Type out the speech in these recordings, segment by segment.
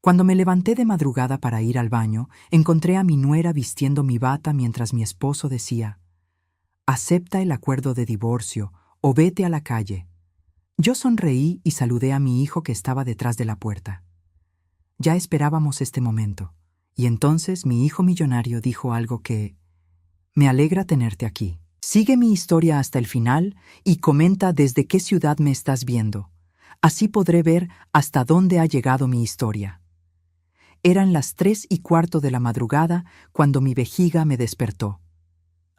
Cuando me levanté de madrugada para ir al baño, encontré a mi nuera vistiendo mi bata mientras mi esposo decía: «Acepta el acuerdo de divorcio o vete a la calle». Yo sonreí y saludé a mi hijo que estaba detrás de la puerta. Ya esperábamos este momento, y entonces mi hijo millonario dijo algo que: «Me alegra tenerte aquí. Sigue mi historia hasta el final y comenta desde qué ciudad me estás viendo. Así podré ver hasta dónde ha llegado mi historia». Eran las 3:15 de la madrugada cuando mi vejiga me despertó.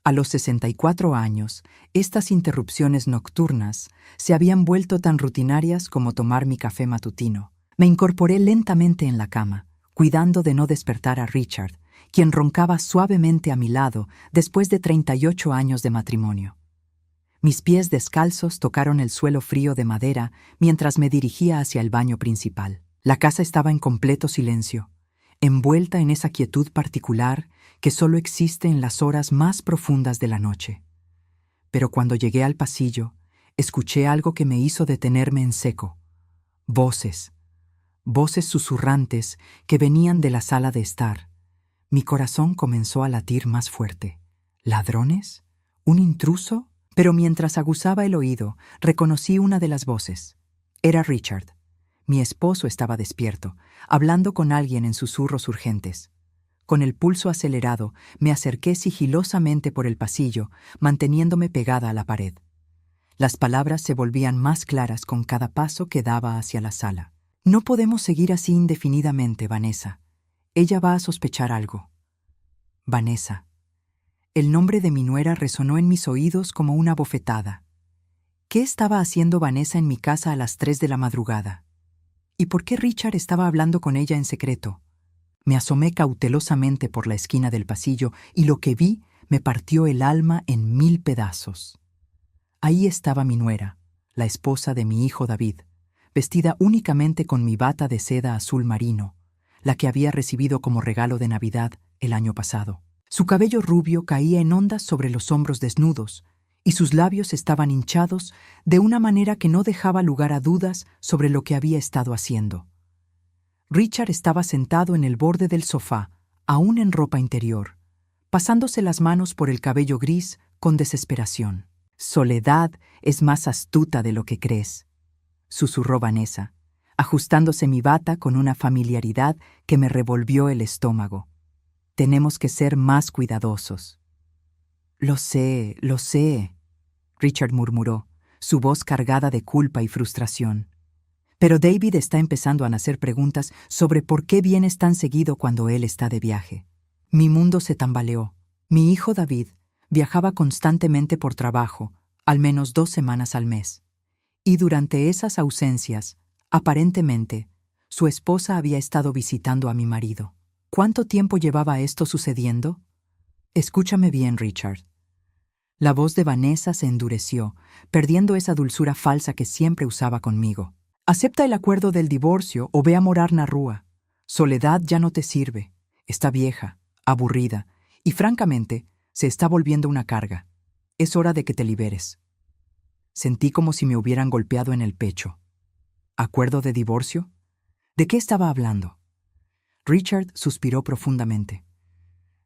A los 64 años, estas interrupciones nocturnas se habían vuelto tan rutinarias como tomar mi café matutino. Me incorporé lentamente en la cama, cuidando de no despertar a Richard, quien roncaba suavemente a mi lado después de 38 años de matrimonio. Mis pies descalzos tocaron el suelo frío de madera mientras me dirigía hacia el baño principal. La casa estaba en completo silencio, envuelta en esa quietud particular que solo existe en las horas más profundas de la noche. Pero cuando llegué al pasillo, escuché algo que me hizo detenerme en seco. Voces susurrantes que venían de la sala de estar. Mi corazón comenzó a latir más fuerte. ¿Ladrones? ¿Un intruso? Pero mientras aguzaba el oído, reconocí una de las voces. Era Richard. Mi esposo estaba despierto, hablando con alguien en susurros urgentes. Con el pulso acelerado, me acerqué sigilosamente por el pasillo, manteniéndome pegada a la pared. Las palabras se volvían más claras con cada paso que daba hacia la sala. «No podemos seguir así indefinidamente, Vanessa. Ella va a sospechar algo». Vanessa. El nombre de mi nuera resonó en mis oídos como una bofetada. ¿Qué estaba haciendo Vanessa en mi casa a las 3 de la madrugada? ¿Y por qué Richard estaba hablando con ella en secreto? Me asomé cautelosamente por la esquina del pasillo y lo que vi me partió el alma en 1000 pedazos. Ahí estaba mi nuera, la esposa de mi hijo David, vestida únicamente con mi bata de seda azul marino, la que había recibido como regalo de Navidad el año pasado. Su cabello rubio caía en ondas sobre los hombros desnudos, y sus labios estaban hinchados de una manera que no dejaba lugar a dudas sobre lo que había estado haciendo. Richard estaba sentado en el borde del sofá, aún en ropa interior, pasándose las manos por el cabello gris con desesperación. «Soledad es más astuta de lo que crees», susurró Vanessa, ajustándose mi bata con una familiaridad que me revolvió el estómago. «Tenemos que ser más cuidadosos». Lo sé», Richard murmuró, su voz cargada de culpa y frustración. «Pero David está empezando a hacer preguntas sobre por qué vienes tan seguido cuando él está de viaje». Mi mundo se tambaleó. Mi hijo David viajaba constantemente por trabajo, al menos 2 semanas al mes. Y durante esas ausencias, aparentemente, su esposa había estado visitando a mi marido. ¿Cuánto tiempo llevaba esto sucediendo? «Escúchame bien, Richard». La voz de Vanessa se endureció, perdiendo esa dulzura falsa que siempre usaba conmigo. «Acepta el acuerdo del divorcio o ve a morar na rúa. Soledad ya no te sirve. Está vieja, aburrida, y francamente, se está volviendo una carga. Es hora de que te liberes». Sentí como si me hubieran golpeado en el pecho. ¿Acuerdo de divorcio? ¿De qué estaba hablando? Richard suspiró profundamente.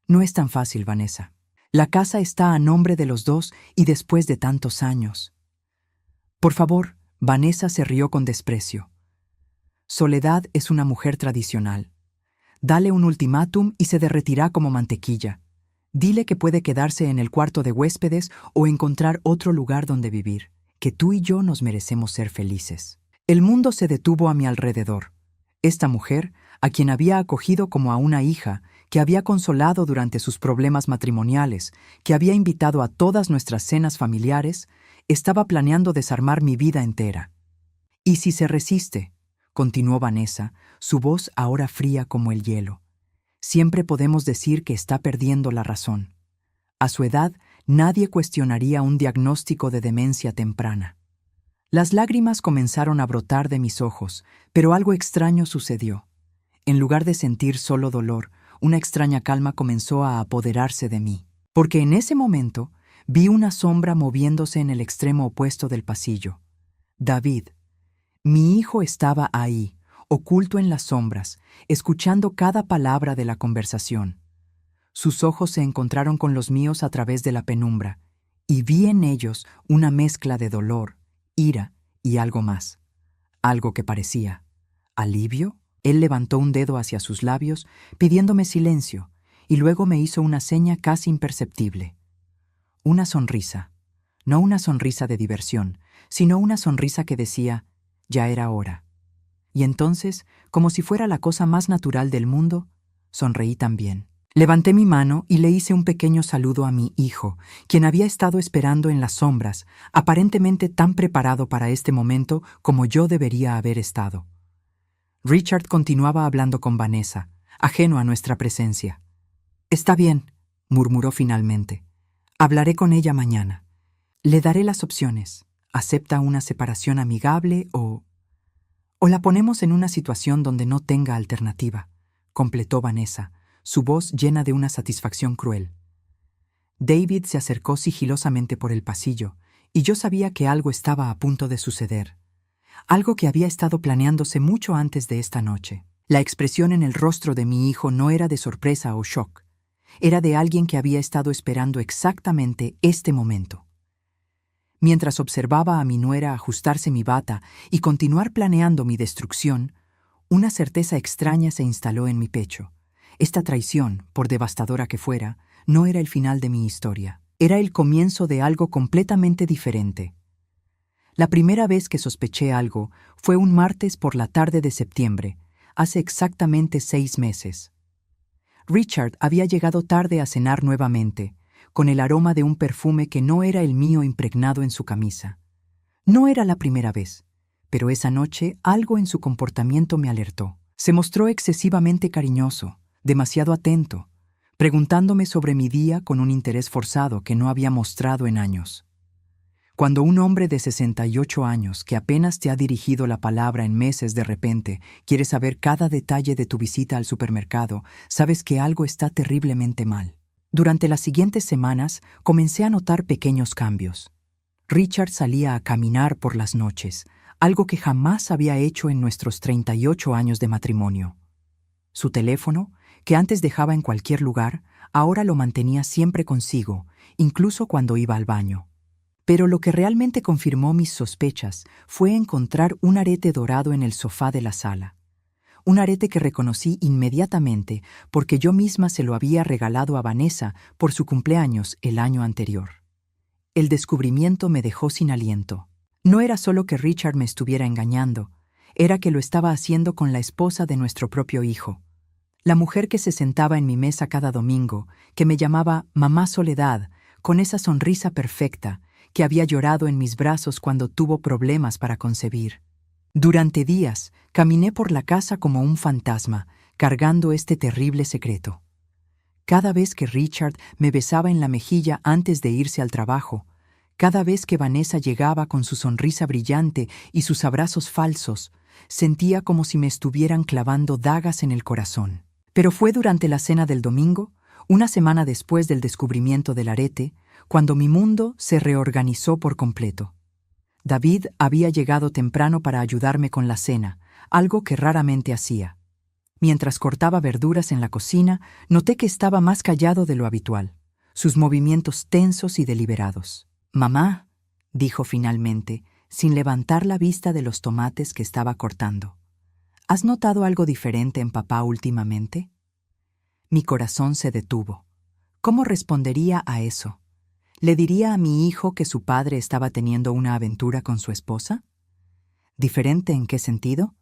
«No es tan fácil, Vanessa. La casa está a nombre de los dos y después de tantos años». «Por favor», Vanessa se rió con desprecio. «Soledad es una mujer tradicional. Dale un ultimátum y se derretirá como mantequilla. Dile que puede quedarse en el cuarto de huéspedes o encontrar otro lugar donde vivir, que tú y yo nos merecemos ser felices». El mundo se detuvo a mi alrededor. Esta mujer, a quien había acogido como a una hija, que había consolado durante sus problemas matrimoniales, que había invitado a todas nuestras cenas familiares, estaba planeando desarmar mi vida entera. «¿Y si se resiste?», continuó Vanessa, su voz ahora fría como el hielo. «Siempre podemos decir que está perdiendo la razón. A su edad, nadie cuestionaría un diagnóstico de demencia temprana». Las lágrimas comenzaron a brotar de mis ojos, pero algo extraño sucedió. En lugar de sentir solo dolor, una extraña calma comenzó a apoderarse de mí, porque en ese momento vi una sombra moviéndose en el extremo opuesto del pasillo. David. Mi hijo estaba ahí, oculto en las sombras, escuchando cada palabra de la conversación. Sus ojos se encontraron con los míos a través de la penumbra, y vi en ellos una mezcla de dolor, ira y algo más. Algo que parecía alivio. Él levantó un dedo hacia sus labios, pidiéndome silencio, y luego me hizo una seña casi imperceptible. Una sonrisa. No una sonrisa de diversión, sino una sonrisa que decía, ya era hora. Y entonces, como si fuera la cosa más natural del mundo, sonreí también. Levanté mi mano y le hice un pequeño saludo a mi hijo, quien había estado esperando en las sombras, aparentemente tan preparado para este momento como yo debería haber estado. Richard continuaba hablando con Vanessa, ajeno a nuestra presencia. «Está bien», murmuró finalmente. «Hablaré con ella mañana. Le daré las opciones. ¿Acepta una separación amigable o la ponemos en una situación donde no tenga alternativa?», completó Vanessa, su voz llena de una satisfacción cruel. David se acercó sigilosamente por el pasillo, y yo sabía que algo estaba a punto de suceder. Algo que había estado planeándose mucho antes de esta noche. La expresión en el rostro de mi hijo no era de sorpresa o shock. Era de alguien que había estado esperando exactamente este momento. Mientras observaba a mi nuera ajustarse mi bata y continuar planeando mi destrucción, una certeza extraña se instaló en mi pecho. Esta traición, por devastadora que fuera, no era el final de mi historia. Era el comienzo de algo completamente diferente. La primera vez que sospeché algo fue un martes por la tarde de septiembre, hace exactamente 6 meses. Richard había llegado tarde a cenar nuevamente, con el aroma de un perfume que no era el mío impregnado en su camisa. No era la primera vez, pero esa noche algo en su comportamiento me alertó. Se mostró excesivamente cariñoso, demasiado atento, preguntándome sobre mi día con un interés forzado que no había mostrado en años. Cuando un hombre de 68 años, que apenas te ha dirigido la palabra en meses de repente, quiere saber cada detalle de tu visita al supermercado, sabes que algo está terriblemente mal. Durante las siguientes semanas, comencé a notar pequeños cambios. Richard salía a caminar por las noches, algo que jamás había hecho en nuestros 38 años de matrimonio. Su teléfono, que antes dejaba en cualquier lugar, ahora lo mantenía siempre consigo, incluso cuando iba al baño. Pero lo que realmente confirmó mis sospechas fue encontrar un arete dorado en el sofá de la sala. Un arete que reconocí inmediatamente porque yo misma se lo había regalado a Vanessa por su cumpleaños el año anterior. El descubrimiento me dejó sin aliento. No era solo que Richard me estuviera engañando, era que lo estaba haciendo con la esposa de nuestro propio hijo. La mujer que se sentaba en mi mesa cada domingo, que me llamaba Mamá Soledad, con esa sonrisa perfecta, que había llorado en mis brazos cuando tuvo problemas para concebir. Durante días, caminé por la casa como un fantasma, cargando este terrible secreto. Cada vez que Richard me besaba en la mejilla antes de irse al trabajo, cada vez que Vanessa llegaba con su sonrisa brillante y sus abrazos falsos, sentía como si me estuvieran clavando dagas en el corazón. Pero fue durante la cena del domingo, una semana después del descubrimiento del arete, cuando mi mundo se reorganizó por completo. David había llegado temprano para ayudarme con la cena, algo que raramente hacía. Mientras cortaba verduras en la cocina, noté que estaba más callado de lo habitual, sus movimientos tensos y deliberados. «Mamá», dijo finalmente, sin levantar la vista de los tomates que estaba cortando. «¿Has notado algo diferente en papá últimamente?» Mi corazón se detuvo. ¿Cómo respondería a eso? ¿Le diría a mi hijo que su padre estaba teniendo una aventura con su esposa? ¿Diferente en qué sentido?,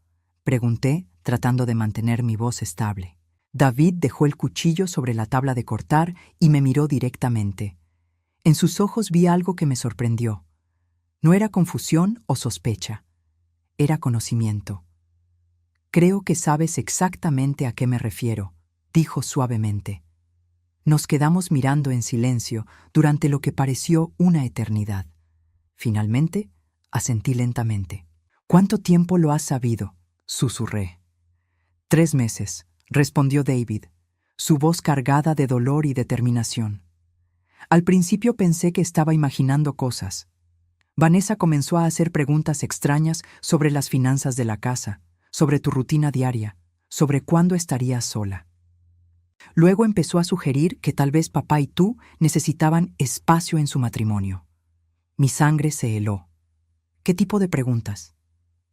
pregunté, tratando de mantener mi voz estable. David dejó el cuchillo sobre la tabla de cortar y me miró directamente. En sus ojos vi algo que me sorprendió. No era confusión o sospecha. Era conocimiento. «Creo que sabes exactamente a qué me refiero», dijo suavemente. Nos quedamos mirando en silencio durante lo que pareció una eternidad. Finalmente, asentí lentamente. «¿Cuánto tiempo lo has sabido?», susurré. 3 meses, respondió David, su voz cargada de dolor y determinación. Al principio pensé que estaba imaginando cosas. Vanessa comenzó a hacer preguntas extrañas sobre las finanzas de la casa, sobre tu rutina diaria, sobre cuándo estarías sola. Luego empezó a sugerir que tal vez papá y tú necesitaban espacio en su matrimonio. Mi sangre se heló. ¿Qué tipo de preguntas?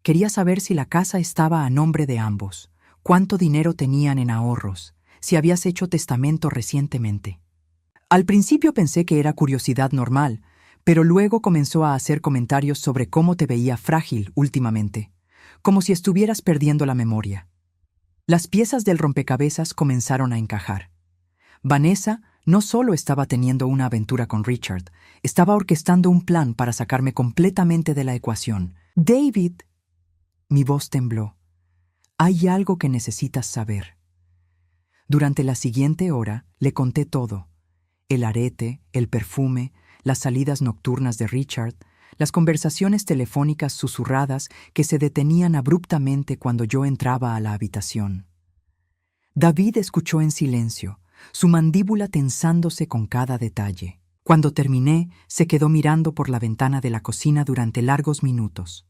Quería saber si la casa estaba a nombre de ambos, cuánto dinero tenían en ahorros, si habías hecho testamento recientemente. Al principio pensé que era curiosidad normal, pero luego comenzó a hacer comentarios sobre cómo te veía frágil últimamente, como si estuvieras perdiendo la memoria. Las piezas del rompecabezas comenzaron a encajar. Vanessa no solo estaba teniendo una aventura con Richard, estaba orquestando un plan para sacarme completamente de la ecuación. David, mi voz tembló. Hay algo que necesitas saber. Durante la siguiente hora le conté todo. El arete, el perfume, las salidas nocturnas de Richard, las conversaciones telefónicas susurradas que se detenían abruptamente cuando yo entraba a la habitación. David escuchó en silencio, su mandíbula tensándose con cada detalle. Cuando terminé, se quedó mirando por la ventana de la cocina durante largos minutos.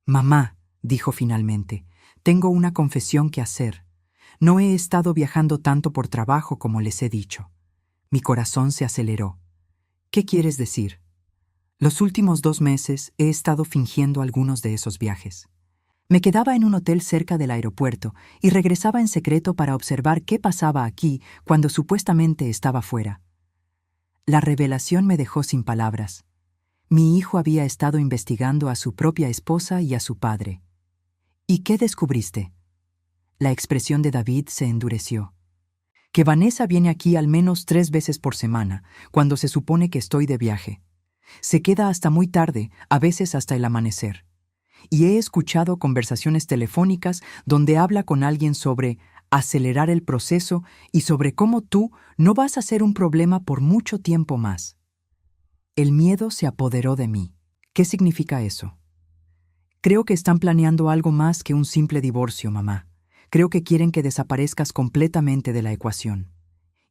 «Mamá», dijo finalmente, «tengo una confesión que hacer. No he estado viajando tanto por trabajo como les he dicho». Mi corazón se aceleró. «¿Qué quieres decir?» Los últimos 2 meses he estado fingiendo algunos de esos viajes. Me quedaba en un hotel cerca del aeropuerto y regresaba en secreto para observar qué pasaba aquí cuando supuestamente estaba fuera. La revelación me dejó sin palabras. Mi hijo había estado investigando a su propia esposa y a su padre. «¿Y qué descubriste?» La expresión de David se endureció. «Que Vanessa viene aquí al menos 3 veces por semana, cuando se supone que estoy de viaje. Se queda hasta muy tarde, a veces hasta el amanecer. Y he escuchado conversaciones telefónicas donde habla con alguien sobre acelerar el proceso y sobre cómo tú no vas a ser un problema por mucho tiempo más». El miedo se apoderó de mí. ¿Qué significa eso? «Creo que están planeando algo más que un simple divorcio, mamá. Creo que quieren que desaparezcas completamente de la ecuación.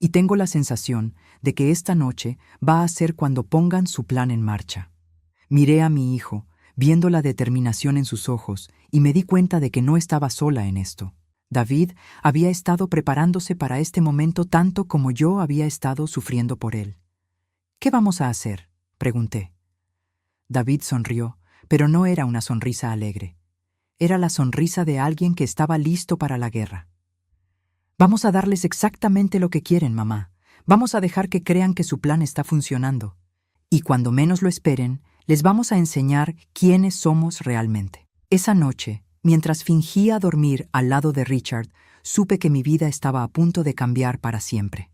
Y tengo la sensación de que esta noche va a ser cuando pongan su plan en marcha». Miré a mi hijo, viendo la determinación en sus ojos, y me di cuenta de que no estaba sola en esto. David había estado preparándose para este momento tanto como yo había estado sufriendo por él. «¿Qué vamos a hacer?», pregunté. David sonrió, pero no era una sonrisa alegre. Era la sonrisa de alguien que estaba listo para la guerra. «Vamos a darles exactamente lo que quieren, mamá. Vamos a dejar que crean que su plan está funcionando. Y cuando menos lo esperen, les vamos a enseñar quiénes somos realmente». Esa noche, mientras fingía dormir al lado de Richard, supe que mi vida estaba a punto de cambiar para siempre.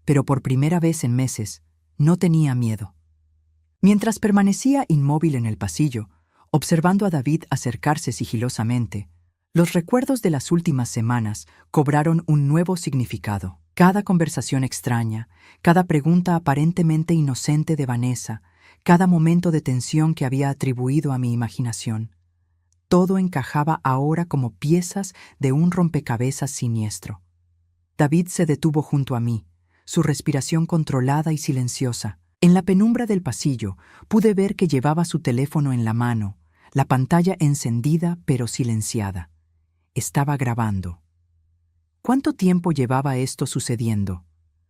Pero por primera vez en meses, no tenía miedo. Mientras permanecía inmóvil en el pasillo, observando a David acercarse sigilosamente, los recuerdos de las últimas semanas cobraron un nuevo significado. Cada conversación extraña, cada pregunta aparentemente inocente de Vanessa, cada momento de tensión que había atribuido a mi imaginación. Todo encajaba ahora como piezas de un rompecabezas siniestro. David se detuvo junto a mí, su respiración controlada y silenciosa. En la penumbra del pasillo pude ver que llevaba su teléfono en la mano, la pantalla encendida pero silenciada. Estaba grabando. ¿Cuánto tiempo llevaba esto sucediendo?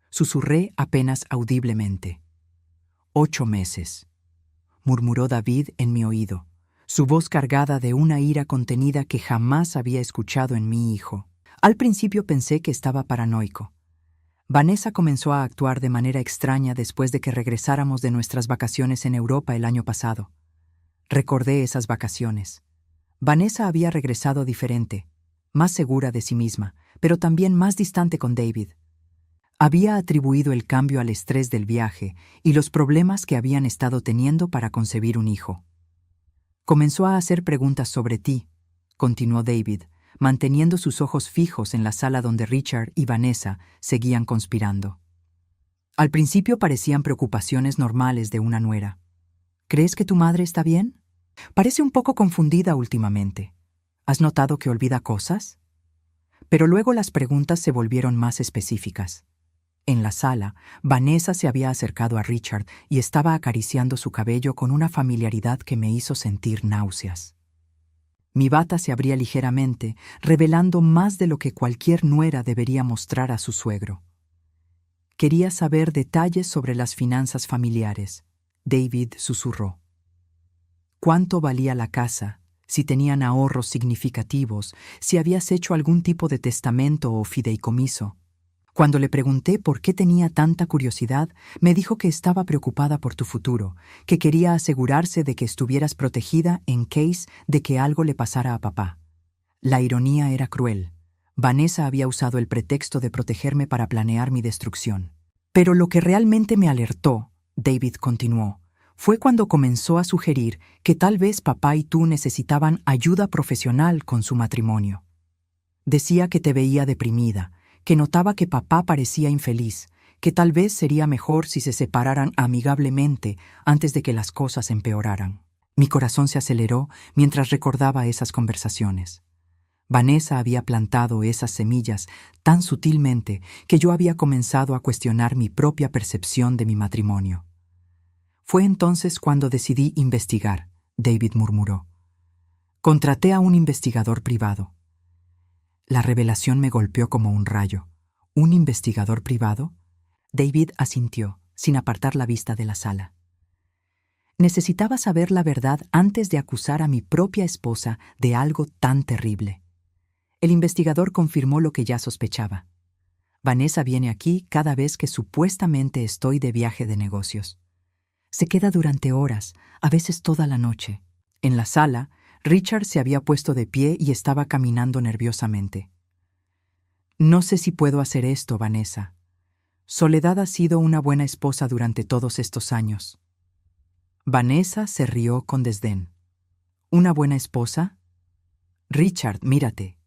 Susurré apenas audiblemente. 8 meses, murmuró David en mi oído, su voz cargada de una ira contenida que jamás había escuchado en mi hijo. Al principio pensé que estaba paranoico. Vanessa comenzó a actuar de manera extraña después de que regresáramos de nuestras vacaciones en Europa el año pasado. Recordé esas vacaciones. Vanessa había regresado diferente, más segura de sí misma, pero también más distante con David. Había atribuido el cambio al estrés del viaje y los problemas que habían estado teniendo para concebir un hijo. «Comenzó a hacer preguntas sobre ti», continuó David, manteniendo sus ojos fijos en la sala donde Richard y Vanessa seguían conspirando. Al principio parecían preocupaciones normales de una nuera. «¿Crees que tu madre está bien? Parece un poco confundida últimamente. ¿Has notado que olvida cosas?». Pero luego las preguntas se volvieron más específicas. En la sala, Vanessa se había acercado a Richard y estaba acariciando su cabello con una familiaridad que me hizo sentir náuseas. Mi bata se abría ligeramente, revelando más de lo que cualquier nuera debería mostrar a su suegro. Quería saber detalles sobre las finanzas familiares. David susurró. ¿Cuánto valía la casa? Si tenían ahorros significativos, si habías hecho algún tipo de testamento o fideicomiso. Cuando le pregunté por qué tenía tanta curiosidad, me dijo que estaba preocupada por tu futuro, que quería asegurarse de que estuvieras protegida en case de que algo le pasara a papá. La ironía era cruel. Vanessa había usado el pretexto de protegerme para planear mi destrucción. Pero lo que realmente me alertó, David continuó, fue cuando comenzó a sugerir que tal vez papá y tú necesitaban ayuda profesional con su matrimonio. Decía que te veía deprimida, que notaba que papá parecía infeliz, que tal vez sería mejor si se separaran amigablemente antes de que las cosas empeoraran. Mi corazón se aceleró mientras recordaba esas conversaciones. Vanessa había plantado esas semillas tan sutilmente que yo había comenzado a cuestionar mi propia percepción de mi matrimonio. Fue entonces cuando decidí investigar, David murmuró. Contraté a un investigador privado. La revelación me golpeó como un rayo. ¿Un investigador privado? David asintió, sin apartar la vista de la sala. Necesitaba saber la verdad antes de acusar a mi propia esposa de algo tan terrible. El investigador confirmó lo que ya sospechaba. Vanessa viene aquí cada vez que supuestamente estoy de viaje de negocios. Se queda durante horas, a veces toda la noche. En la sala, Richard se había puesto de pie y estaba caminando nerviosamente. No sé si puedo hacer esto, Vanessa. Soledad ha sido una buena esposa durante todos estos años. Vanessa se rió con desdén. ¿Una buena esposa? Richard, mírate.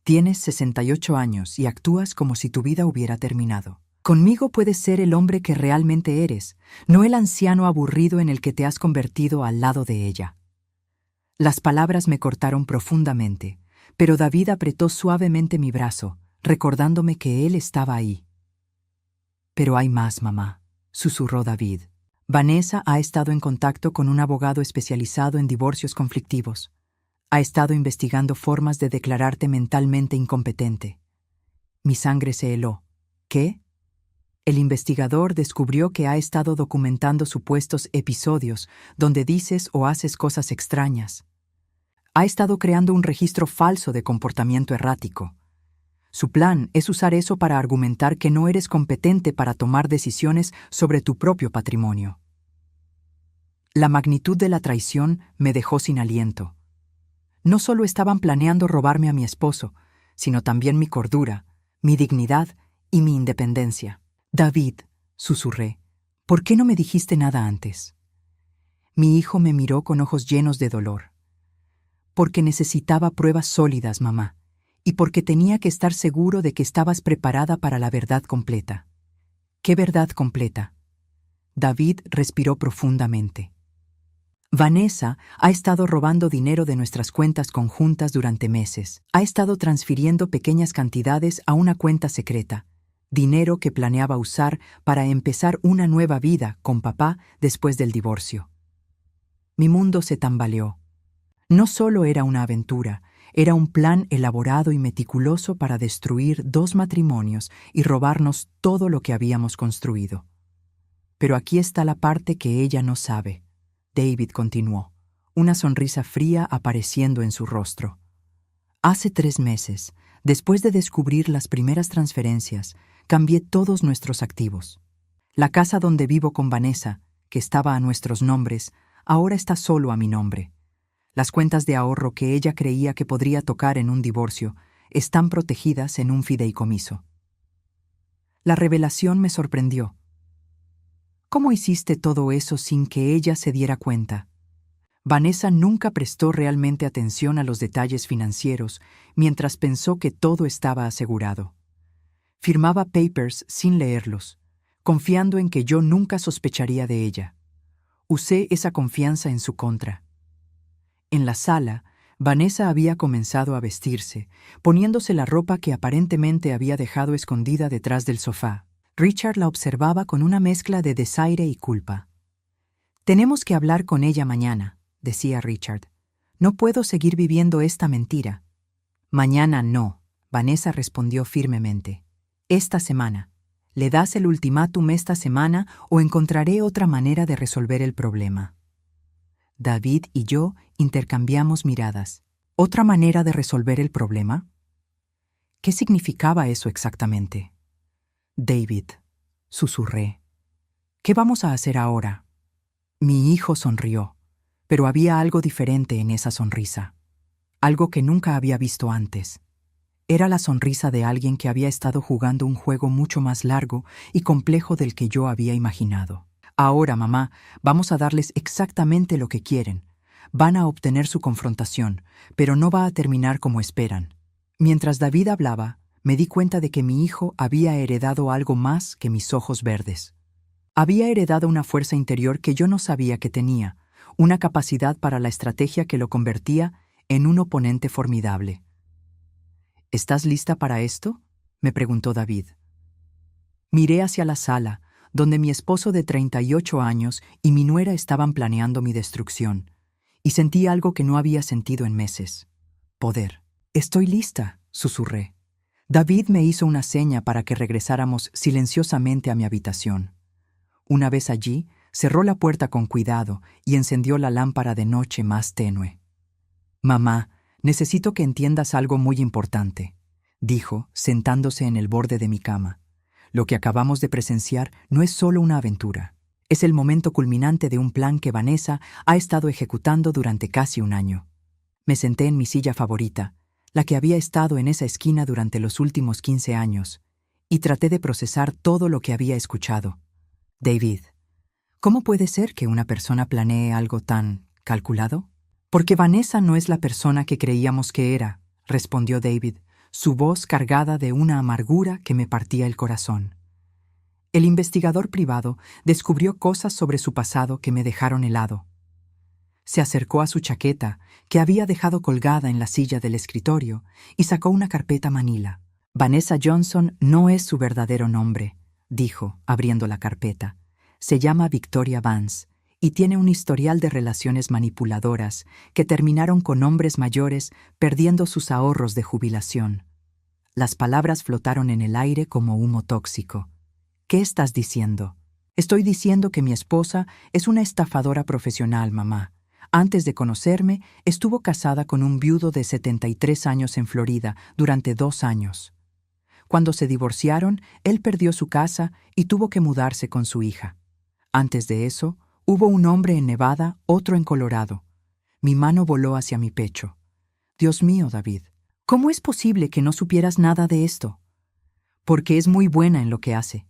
Tienes 68 años y actúas como si tu vida hubiera terminado. Conmigo puedes ser el hombre que realmente eres, no el anciano aburrido en el que te has convertido al lado de ella. Las palabras me cortaron profundamente, pero David apretó suavemente mi brazo, recordándome que él estaba ahí. Pero hay más, mamá, susurró David. Vanessa ha estado en contacto con un abogado especializado en divorcios conflictivos. Ha estado investigando formas de declararte mentalmente incompetente. Mi sangre se heló. ¿Qué? El investigador descubrió que ha estado documentando supuestos episodios donde dices o haces cosas extrañas. Ha estado creando un registro falso de comportamiento errático. Su plan es usar eso para argumentar que no eres competente para tomar decisiones sobre tu propio patrimonio. La magnitud de la traición me dejó sin aliento. No solo estaban planeando robarme a mi esposo, sino también mi cordura, mi dignidad y mi independencia. David, susurré, ¿por qué no me dijiste nada antes? Mi hijo me miró con ojos llenos de dolor. Porque necesitaba pruebas sólidas, mamá, y porque tenía que estar seguro de que estabas preparada para la verdad completa. ¿Qué verdad completa? David respiró profundamente. Vanessa ha estado robando dinero de nuestras cuentas conjuntas durante meses. Ha estado transfiriendo pequeñas cantidades a una cuenta secreta, dinero que planeaba usar para empezar una nueva vida con papá después del divorcio. Mi mundo se tambaleó. No solo era una aventura, era un plan elaborado y meticuloso para destruir 2 matrimonios y robarnos todo lo que habíamos construido. Pero aquí está la parte que ella no sabe. David continuó, una sonrisa fría apareciendo en su rostro. Hace 3 meses, después de descubrir las primeras transferencias, cambié todos nuestros activos. La casa donde vivo con Vanessa, que estaba a nuestros nombres, ahora está solo a mi nombre. Las cuentas de ahorro que ella creía que podría tocar en un divorcio están protegidas en un fideicomiso. La revelación me sorprendió. ¿Cómo hiciste todo eso sin que ella se diera cuenta? Vanessa nunca prestó realmente atención a los detalles financieros mientras pensó que todo estaba asegurado. Firmaba papers sin leerlos, confiando en que yo nunca sospecharía de ella. Usé esa confianza en su contra. En la sala, Vanessa había comenzado a vestirse, poniéndose la ropa que aparentemente había dejado escondida detrás del sofá. Richard la observaba con una mezcla de desaire y culpa. «Tenemos que hablar con ella mañana», decía Richard. No puedo seguir viviendo esta mentira. Mañana no, Vanessa respondió firmemente. Esta semana. ¿Le das el ultimátum esta semana o encontraré otra manera de resolver el problema? David y yo intercambiamos miradas. ¿Otra manera de resolver el problema? ¿Qué significaba eso exactamente? David, susurré. ¿Qué vamos a hacer ahora? Mi hijo sonrió, pero había algo diferente en esa sonrisa. Algo que nunca había visto antes. Era la sonrisa de alguien que había estado jugando un juego mucho más largo y complejo del que yo había imaginado. Ahora, mamá, vamos a darles exactamente lo que quieren. Van a obtener su confrontación, pero no va a terminar como esperan. Mientras David hablaba, me di cuenta de que mi hijo había heredado algo más que mis ojos verdes. Había heredado una fuerza interior que yo no sabía que tenía, una capacidad para la estrategia que lo convertía en un oponente formidable. ¿Estás lista para esto?, me preguntó David. Miré hacia la sala, donde mi esposo de 38 años y mi nuera estaban planeando mi destrucción, y sentí algo que no había sentido en meses. Poder. Estoy lista, susurré. David me hizo una seña para que regresáramos silenciosamente a mi habitación. Una vez allí, cerró la puerta con cuidado y encendió la lámpara de noche más tenue. Mamá, necesito que entiendas algo muy importante, dijo, sentándose en el borde de mi cama. Lo que acabamos de presenciar no es solo una aventura. Es el momento culminante de un plan que Vanessa ha estado ejecutando durante casi un año. Me senté en mi silla favorita, la que había estado en esa esquina durante los últimos 15 años, y traté de procesar todo lo que había escuchado. David, ¿cómo puede ser que una persona planee algo tan calculado? Porque Vanessa no es la persona que creíamos que era, respondió David, su voz cargada de una amargura que me partía el corazón. El investigador privado descubrió cosas sobre su pasado que me dejaron helado. Se acercó a su chaqueta, que había dejado colgada en la silla del escritorio, y sacó una carpeta manila. Vanessa Johnson no es su verdadero nombre, dijo, abriendo la carpeta. Se llama Victoria Vance y tiene un historial de relaciones manipuladoras que terminaron con hombres mayores perdiendo sus ahorros de jubilación. Las palabras flotaron en el aire como humo tóxico. ¿Qué estás diciendo? Estoy diciendo que mi esposa es una estafadora profesional, mamá. Antes de conocerme, estuvo casada con un viudo de 73 años en Florida durante 2 años. Cuando se divorciaron, él perdió su casa y tuvo que mudarse con su hija. Antes de eso, hubo un hombre en Nevada, otro en Colorado. Mi mano voló hacia mi pecho. Dios mío, David, ¿cómo es posible que no supieras nada de esto? Porque es muy buena en lo que hace.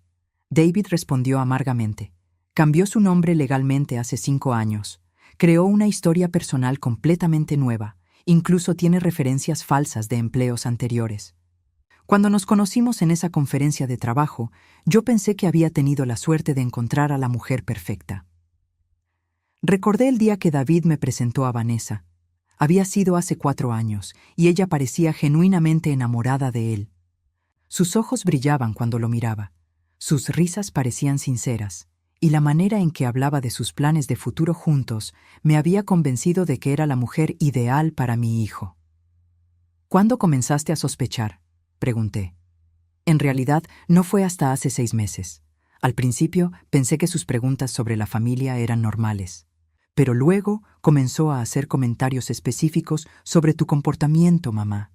David respondió amargamente. Cambió su nombre legalmente hace 5 años. Creó una historia personal completamente nueva. Incluso tiene referencias falsas de empleos anteriores. Cuando nos conocimos en esa conferencia de trabajo, yo pensé que había tenido la suerte de encontrar a la mujer perfecta. Recordé el día que David me presentó a Vanessa. Había sido hace 4 años, y ella parecía genuinamente enamorada de él. Sus ojos brillaban cuando lo miraba. Sus risas parecían sinceras, y la manera en que hablaba de sus planes de futuro juntos me había convencido de que era la mujer ideal para mi hijo. ¿Cuándo comenzaste a sospechar?, pregunté. En realidad, no fue hasta hace 6 meses. Al principio, pensé que sus preguntas sobre la familia eran normales. Pero luego comenzó a hacer comentarios específicos sobre tu comportamiento, mamá.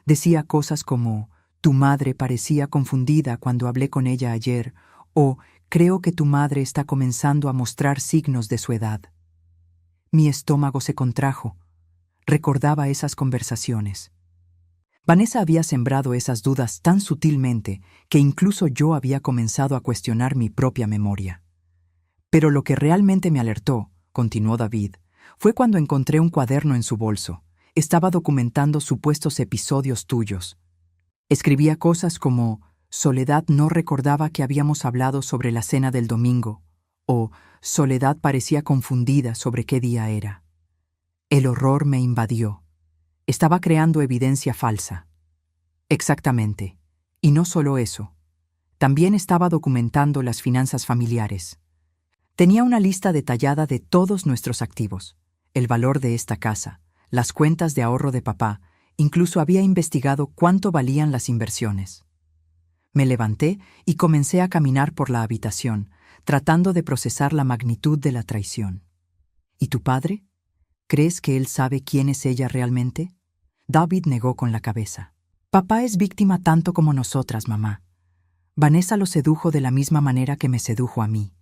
Decía cosas como, tu madre parecía confundida cuando hablé con ella ayer, o creo que tu madre está comenzando a mostrar signos de su edad. Mi estómago se contrajo. Recordaba esas conversaciones. Vanessa había sembrado esas dudas tan sutilmente que incluso yo había comenzado a cuestionar mi propia memoria. Pero lo que realmente me alertó, continuó David, fue cuando encontré un cuaderno en su bolso. Estaba documentando supuestos episodios tuyos. Escribía cosas como, Soledad no recordaba que habíamos hablado sobre la cena del domingo, o Soledad parecía confundida sobre qué día era. El horror me invadió. Estaba creando evidencia falsa. Exactamente. Y no solo eso. También estaba documentando las finanzas familiares. Tenía una lista detallada de todos nuestros activos, el valor de esta casa, las cuentas de ahorro de papá, incluso había investigado cuánto valían las inversiones. Me levanté y comencé a caminar por la habitación, tratando de procesar la magnitud de la traición. ¿Y tu padre? ¿Crees que él sabe quién es ella realmente? David negó con la cabeza. Papá es víctima tanto como nosotras, mamá. Vanessa lo sedujo de la misma manera que me sedujo a mí.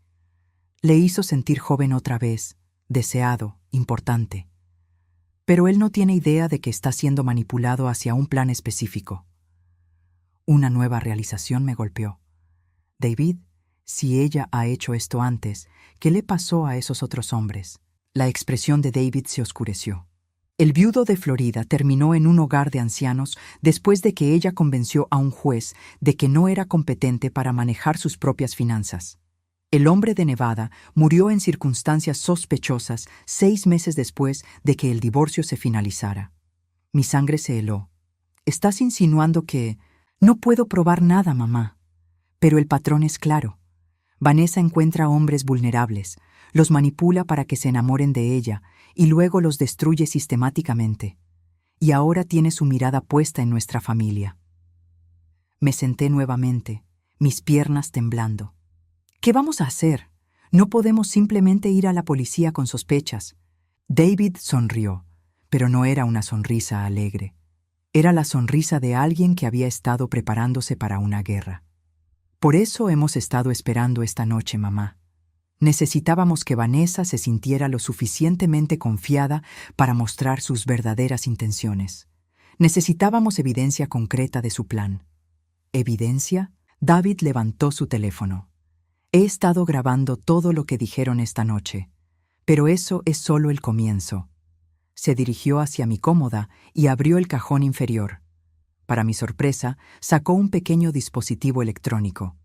Le hizo sentir joven otra vez, deseado, importante. Pero él no tiene idea de que está siendo manipulado hacia un plan específico. Una nueva realización me golpeó. David, si ella ha hecho esto antes, ¿qué le pasó a esos otros hombres? La expresión de David se oscureció. El viudo de Florida terminó en un hogar de ancianos después de que ella convenció a un juez de que no era competente para manejar sus propias finanzas. El hombre de Nevada murió en circunstancias sospechosas 6 meses después de que el divorcio se finalizara. Mi sangre se heló. ¿Estás insinuando que... No puedo probar nada, mamá. Pero el patrón es claro. Vanessa encuentra hombres vulnerables, los manipula para que se enamoren de ella y luego los destruye sistemáticamente. Y ahora tiene su mirada puesta en nuestra familia. Me senté nuevamente, mis piernas temblando. ¿Qué vamos a hacer? No podemos simplemente ir a la policía con sospechas. David sonrió, pero no era una sonrisa alegre. Era la sonrisa de alguien que había estado preparándose para una guerra. Por eso hemos estado esperando esta noche, mamá. Necesitábamos que Vanessa se sintiera lo suficientemente confiada para mostrar sus verdaderas intenciones. Necesitábamos evidencia concreta de su plan. ¿Evidencia? David levantó su teléfono. He estado grabando todo lo que dijeron esta noche, pero eso es solo el comienzo. Se dirigió hacia mi cómoda y abrió el cajón inferior. Para mi sorpresa, sacó un pequeño dispositivo electrónico.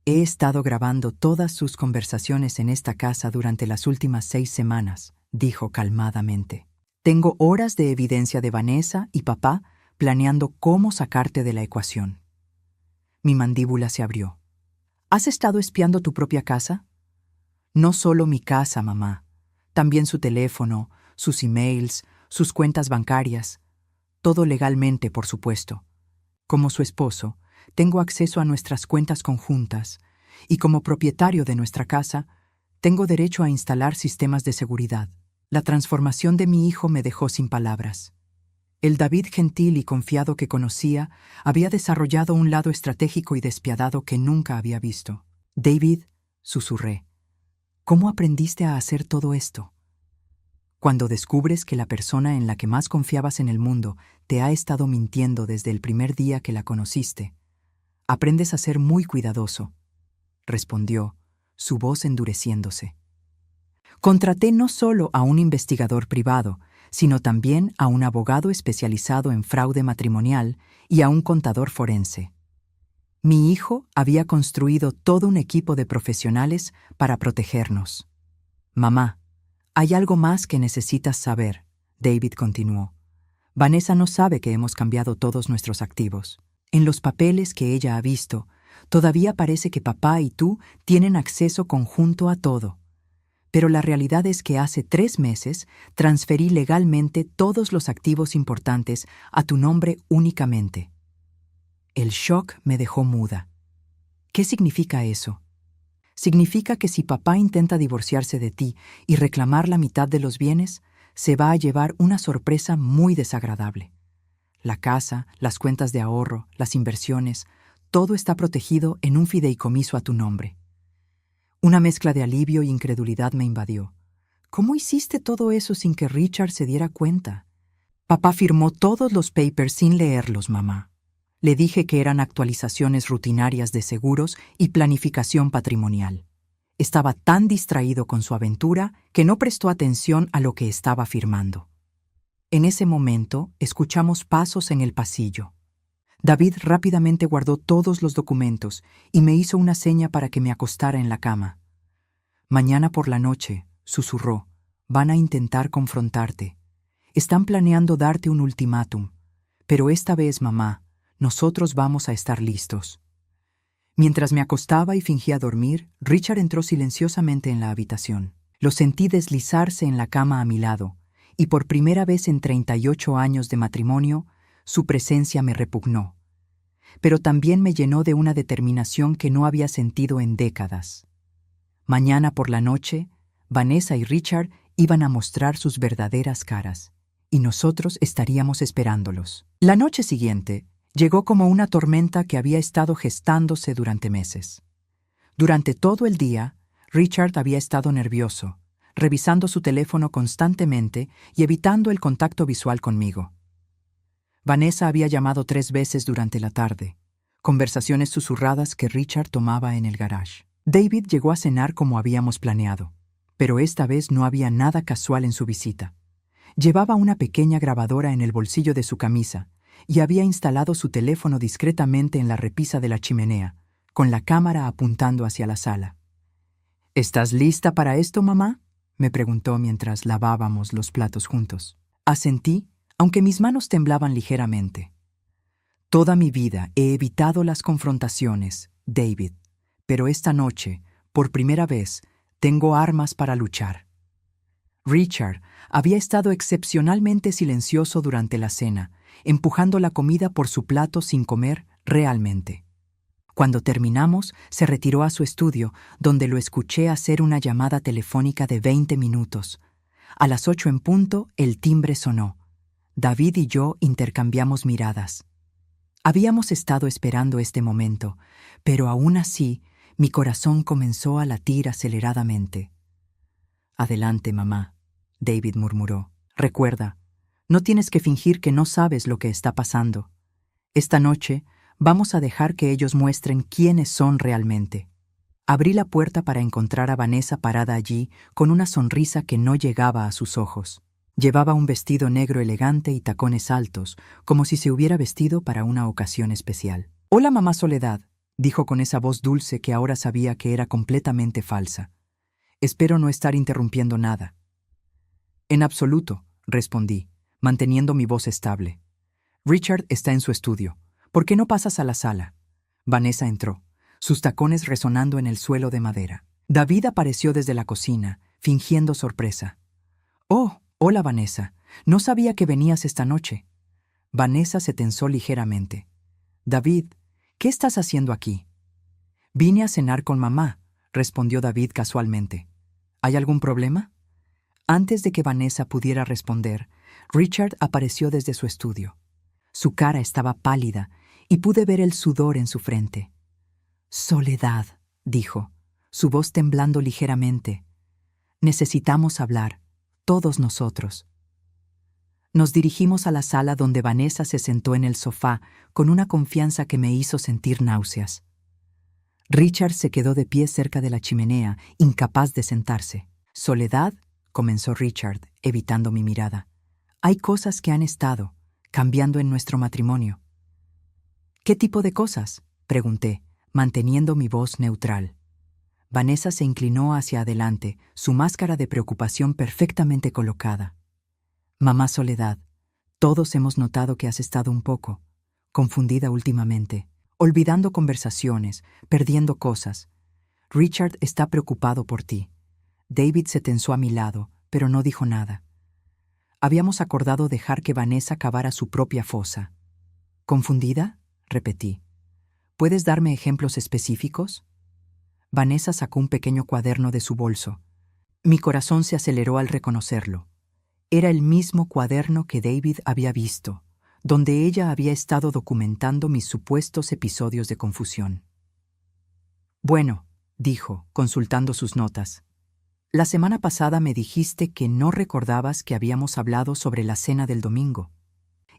He estado grabando todas sus conversaciones en esta casa durante las últimas 6 semanas, dijo calmadamente. Tengo horas de evidencia de Vanessa y papá planeando cómo sacarte de la ecuación. Mi mandíbula se abrió. ¿Has estado espiando tu propia casa? No solo mi casa, mamá. También su teléfono, sus emails, sus cuentas bancarias. Todo legalmente, por supuesto. Como su esposo, tengo acceso a nuestras cuentas conjuntas y como propietario de nuestra casa, tengo derecho a instalar sistemas de seguridad. La transformación de mi hijo me dejó sin palabras. El David gentil y confiado que conocía había desarrollado un lado estratégico y despiadado que nunca había visto. David, susurré, ¿cómo aprendiste a hacer todo esto? Cuando descubres que la persona en la que más confiabas en el mundo te ha estado mintiendo desde el primer día que la conociste, aprendes a ser muy cuidadoso, respondió, su voz endureciéndose. Contraté no solo a un investigador privado, sino también a un abogado especializado en fraude matrimonial y a un contador forense. Mi hijo había construido todo un equipo de profesionales para protegernos. Mamá, hay algo más que necesitas saber, David continuó. Vanessa no sabe que hemos cambiado todos nuestros activos. En los papeles que ella ha visto, todavía parece que papá y tú tienen acceso conjunto a todo. Pero la realidad es que hace 3 meses transferí legalmente todos los activos importantes a tu nombre únicamente. El shock me dejó muda. ¿Qué significa eso? Significa que si papá intenta divorciarse de ti y reclamar la mitad de los bienes, se va a llevar una sorpresa muy desagradable. La casa, las cuentas de ahorro, las inversiones, todo está protegido en un fideicomiso a tu nombre. Una mezcla de alivio e incredulidad me invadió. ¿Cómo hiciste todo eso sin que Richard se diera cuenta? Papá firmó todos los papers sin leerlos, mamá. Le dije que eran actualizaciones rutinarias de seguros y planificación patrimonial. Estaba tan distraído con su aventura que no prestó atención a lo que estaba firmando. En ese momento, escuchamos pasos en el pasillo. David rápidamente guardó todos los documentos y me hizo una seña para que me acostara en la cama. Mañana por la noche, susurró, van a intentar confrontarte. Están planeando darte un ultimátum. Pero esta vez, mamá, nosotros vamos a estar listos. Mientras me acostaba y fingía dormir, Richard entró silenciosamente en la habitación. Lo sentí deslizarse en la cama a mi lado, y por primera vez en 38 años de matrimonio, su presencia me repugnó. Pero también me llenó de una determinación que no había sentido en décadas. Mañana por la noche, Vanessa y Richard iban a mostrar sus verdaderas caras, y nosotros estaríamos esperándolos. La noche siguiente llegó como una tormenta que había estado gestándose durante meses. Durante todo el día, Richard había estado nervioso, revisando su teléfono constantemente y evitando el contacto visual conmigo. Vanessa había llamado 3 veces durante la tarde, conversaciones susurradas que Richard tomaba en el garage. David llegó a cenar como habíamos planeado, pero esta vez no había nada casual en su visita. Llevaba una pequeña grabadora en el bolsillo de su camisa y había instalado su teléfono discretamente en la repisa de la chimenea, con la cámara apuntando hacia la sala. «¿Estás lista para esto, mamá?», me preguntó mientras lavábamos los platos juntos. Asentí, aunque mis manos temblaban ligeramente. Toda mi vida he evitado las confrontaciones, David, pero esta noche, por primera vez, tengo armas para luchar. Richard había estado excepcionalmente silencioso durante la cena, empujando la comida por su plato sin comer realmente. Cuando terminamos, se retiró a su estudio, donde lo escuché hacer una llamada telefónica de 20 minutos. A las 8 en punto, el timbre sonó. David y yo intercambiamos miradas. Habíamos estado esperando este momento, pero aún así, mi corazón comenzó a latir aceleradamente. «Adelante, mamá», David murmuró. «Recuerda, no tienes que fingir que no sabes lo que está pasando. Esta noche, vamos a dejar que ellos muestren quiénes son realmente». Abrí la puerta para encontrar a Vanessa parada allí con una sonrisa que no llegaba a sus ojos. Llevaba un vestido negro elegante y tacones altos, como si se hubiera vestido para una ocasión especial. «Hola, mamá Soledad», dijo con esa voz dulce que ahora sabía que era completamente falsa. «Espero no estar interrumpiendo nada». «En absoluto», respondí, manteniendo mi voz estable. «Richard está en su estudio. ¿Por qué no pasas a la sala?» Vanessa entró, sus tacones resonando en el suelo de madera. David apareció desde la cocina, fingiendo sorpresa. «Oh, hola Vanessa. No sabía que venías esta noche». Vanessa se tensó ligeramente. «David, ¿qué estás haciendo aquí?» «Vine a cenar con mamá», respondió David casualmente. «¿Hay algún problema?» Antes de que Vanessa pudiera responder, Richard apareció desde su estudio. Su cara estaba pálida y pude ver el sudor en su frente. «Soledad», dijo, su voz temblando ligeramente. «Necesitamos hablar, todos nosotros». Nos dirigimos a la sala donde Vanessa se sentó en el sofá con una confianza que me hizo sentir náuseas. Richard se quedó de pie cerca de la chimenea, incapaz de sentarse. «Soledad», comenzó Richard, evitando mi mirada. «Hay cosas que han estado cambiando en nuestro matrimonio». «¿Qué tipo de cosas?», pregunté, manteniendo mi voz neutral. Vanessa se inclinó hacia adelante, su máscara de preocupación perfectamente colocada. «Mamá Soledad, todos hemos notado que has estado un poco confundida últimamente, olvidando conversaciones, perdiendo cosas. Richard está preocupado por ti». David se tensó a mi lado, pero no dijo nada. Habíamos acordado dejar que Vanessa cavara su propia fosa. «¿Confundida?», repetí. «¿Puedes darme ejemplos específicos?». Vanessa sacó un pequeño cuaderno de su bolso. Mi corazón se aceleró al reconocerlo. Era el mismo cuaderno que David había visto, donde ella había estado documentando mis supuestos episodios de confusión. «Bueno», dijo, consultando sus notas. «La semana pasada me dijiste que no recordabas que habíamos hablado sobre la cena del domingo.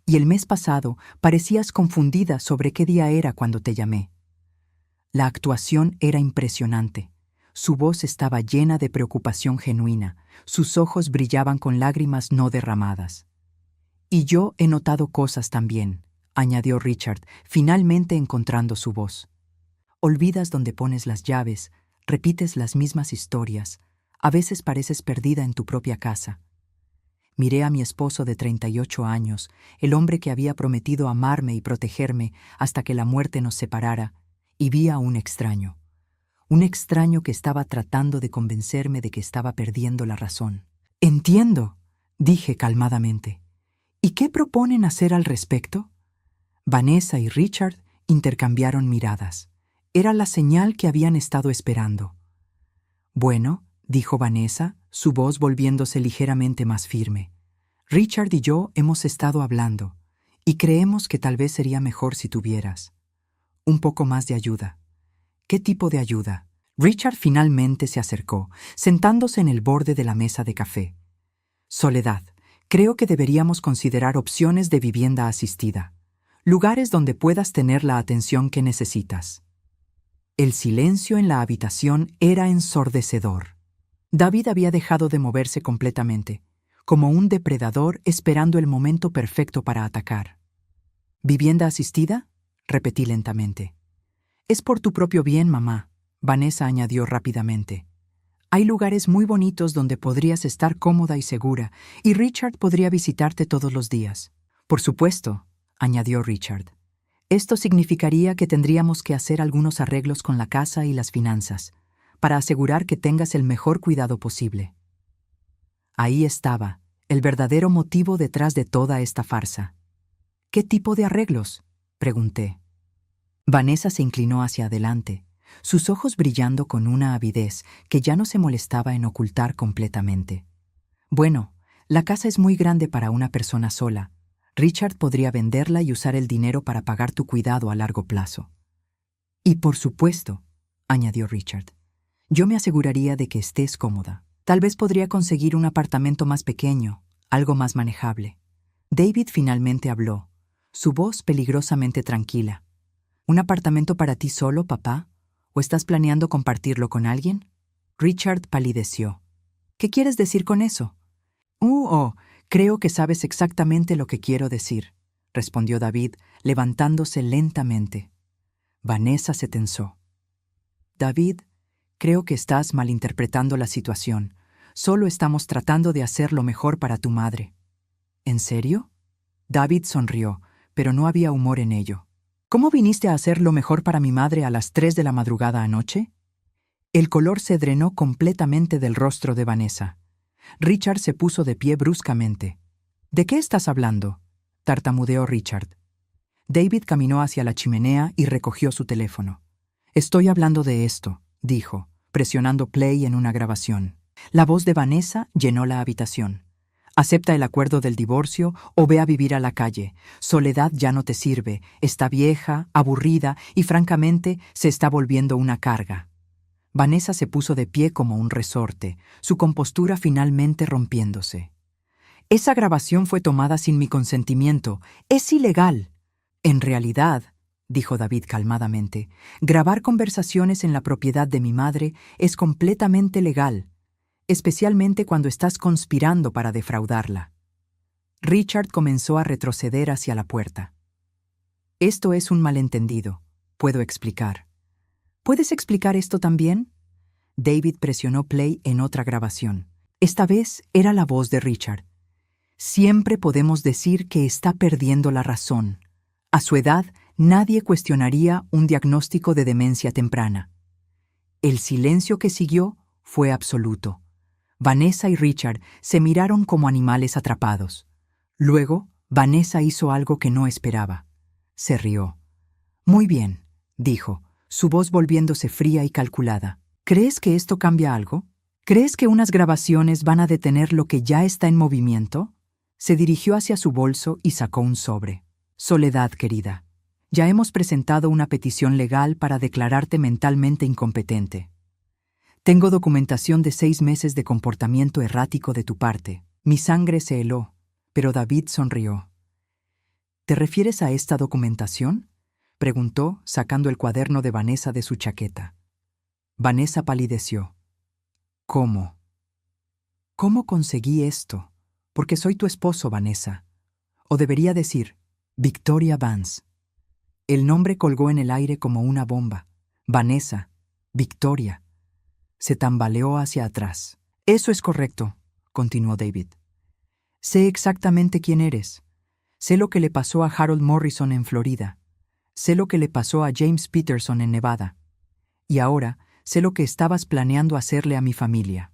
Y el mes pasado parecías confundida sobre qué día era cuando te llamé». La actuación era impresionante. Su voz estaba llena de preocupación genuina, sus ojos brillaban con lágrimas no derramadas. «Y yo he notado cosas también», añadió Richard, finalmente encontrando su voz. «Olvidas dónde pones las llaves, repites las mismas historias, a veces pareces perdida en tu propia casa». Miré a mi esposo de 38 años, el hombre que había prometido amarme y protegerme hasta que la muerte nos separara, y vi a un extraño que estaba tratando de convencerme de que estaba perdiendo la razón. «Entiendo», dije calmadamente. ¿Y qué proponen hacer al respecto? Vanessa y Richard intercambiaron miradas. Era la señal que habían estado esperando. Bueno, dijo Vanessa, su voz volviéndose ligeramente más firme. Richard y yo hemos estado hablando, y creemos que tal vez sería mejor si tuvieras un poco más de ayuda. ¿Qué tipo de ayuda? Richard finalmente se acercó, sentándose en el borde de la mesa de café. Soledad, creo que deberíamos considerar opciones de vivienda asistida, lugares donde puedas tener la atención que necesitas. El silencio en la habitación era ensordecedor. David había dejado de moverse completamente, como un depredador esperando el momento perfecto para atacar. ¿Vivienda asistida?, repetí lentamente. Es por tu propio bien, mamá, Vanessa añadió rápidamente. Hay lugares muy bonitos donde podrías estar cómoda y segura, y Richard podría visitarte todos los días. Por supuesto, añadió Richard. Esto significaría que tendríamos que hacer algunos arreglos con la casa y las finanzas, para asegurar que tengas el mejor cuidado posible. Ahí estaba, el verdadero motivo detrás de toda esta farsa. ¿Qué tipo de arreglos?, pregunté. Vanessa se inclinó hacia adelante, sus ojos brillando con una avidez que ya no se molestaba en ocultar completamente. Bueno, la casa es muy grande para una persona sola. Richard podría venderla y usar el dinero para pagar tu cuidado a largo plazo. Y por supuesto, añadió Richard, yo me aseguraría de que estés cómoda. Tal vez podría conseguir un apartamento más pequeño, algo más manejable. David finalmente habló, su voz peligrosamente tranquila. ¿Un apartamento para ti solo, papá? ¿O estás planeando compartirlo con alguien? Richard palideció. ¿Qué quieres decir con eso? Creo que sabes exactamente lo que quiero decir, respondió David, levantándose lentamente. Vanessa se tensó. David, creo que estás malinterpretando la situación. Solo estamos tratando de hacer lo mejor para tu madre. ¿En serio? David sonrió, pero no había humor en ello. ¿Cómo viniste a hacer lo mejor para mi madre a las 3 de la madrugada anoche? El color se drenó completamente del rostro de Vanessa. Richard se puso de pie bruscamente. ¿De qué estás hablando?, tartamudeó Richard. David caminó hacia la chimenea y recogió su teléfono. Estoy hablando de esto, dijo, presionando play en una grabación. La voz de Vanessa llenó la habitación. Acepta el acuerdo del divorcio o ve a vivir a la calle. Soledad ya no te sirve, está vieja, aburrida y francamente se está volviendo una carga. Vanessa se puso de pie como un resorte, su compostura finalmente rompiéndose. Esa grabación fue tomada sin mi consentimiento. Es ilegal. En realidad, dijo David calmadamente, grabar conversaciones en la propiedad de mi madre es completamente legal, especialmente cuando estás conspirando para defraudarla. Richard comenzó a retroceder hacia la puerta. Esto es un malentendido. Puedo explicar. ¿Puedes explicar esto también? David presionó play en otra grabación. Esta vez era la voz de Richard. Siempre podemos decir que está perdiendo la razón. A su edad, nadie cuestionaría un diagnóstico de demencia temprana. El silencio que siguió fue absoluto. Vanessa y Richard se miraron como animales atrapados. Luego, Vanessa hizo algo que no esperaba. Se rió. Muy bien, dijo, su voz volviéndose fría y calculada. ¿Crees que esto cambia algo? ¿Crees que unas grabaciones van a detener lo que ya está en movimiento? Se dirigió hacia su bolso y sacó un sobre. Soledad, querida, ya hemos presentado una petición legal para declararte mentalmente incompetente. Tengo documentación de 6 meses de comportamiento errático de tu parte. Mi sangre se heló, pero David sonrió. ¿Te refieres a esta documentación?, preguntó, sacando el cuaderno de Vanessa de su chaqueta. Vanessa palideció. ¿Cómo? ¿Cómo conseguí esto? Porque soy tu esposo, Vanessa. O debería decir, Victoria Vance. El nombre colgó en el aire como una bomba. Vanessa, Victoria. Se tambaleó hacia atrás. Eso es correcto, continuó David. Sé exactamente quién eres. Sé lo que le pasó a Harold Morrison en Florida. Sé lo que le pasó a James Peterson en Nevada. Y ahora sé lo que estabas planeando hacerle a mi familia.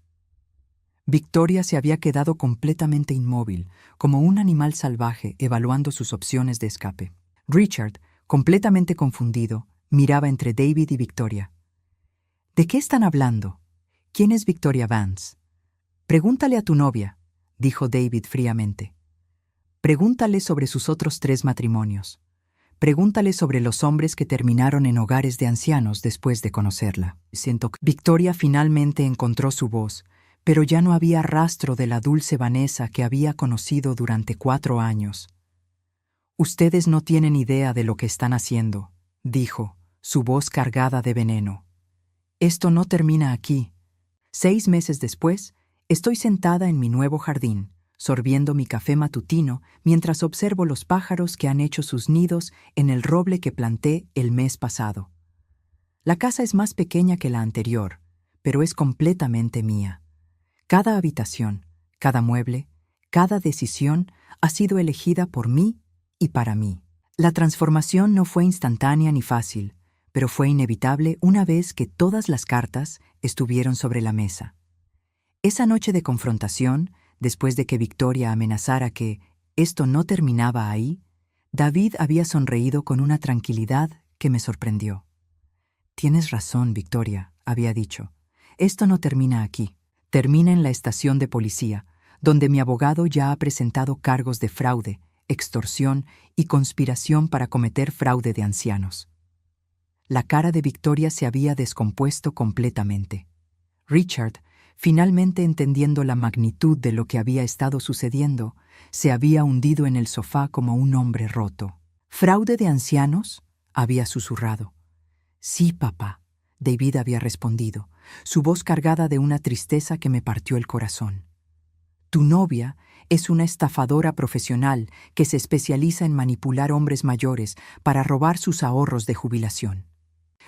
Victoria se había quedado completamente inmóvil, como un animal salvaje evaluando sus opciones de escape. Richard, completamente confundido, miraba entre David y Victoria. ¿De qué están hablando? ¿Quién es Victoria Vance? Pregúntale a tu novia, dijo David fríamente. Pregúntale sobre sus otros 3 matrimonios. Pregúntale sobre los hombres que terminaron en hogares de ancianos después de conocerla. Siento que Victoria finalmente encontró su voz, pero ya no había rastro de la dulce Vanessa que había conocido durante 4 años. Ustedes no tienen idea de lo que están haciendo, dijo, su voz cargada de veneno. Esto no termina aquí. 6 meses después, estoy sentada en mi nuevo jardín, sorbiendo mi café matutino mientras observo los pájaros que han hecho sus nidos en el roble que planté el mes pasado. La casa es más pequeña que la anterior, pero es completamente mía. Cada habitación, cada mueble, cada decisión ha sido elegida por mí y para mí. La transformación no fue instantánea ni fácil, pero fue inevitable una vez que todas las cartas estuvieron sobre la mesa. Esa noche de confrontación, después de que Victoria amenazara que esto no terminaba ahí, David había sonreído con una tranquilidad que me sorprendió. «Tienes razón, Victoria», había dicho. «Esto no termina aquí. Termina en la estación de policía, donde mi abogado ya ha presentado cargos de fraude, extorsión y conspiración para cometer fraude de ancianos». La cara de Victoria se había descompuesto completamente. Richard, finalmente entendiendo la magnitud de lo que había estado sucediendo, se había hundido en el sofá como un hombre roto. «¿Fraude de ancianos?», había susurrado. «Sí, papá», David había respondido, su voz cargada de una tristeza que me partió el corazón. «Tu novia es una estafadora profesional que se especializa en manipular hombres mayores para robar sus ahorros de jubilación».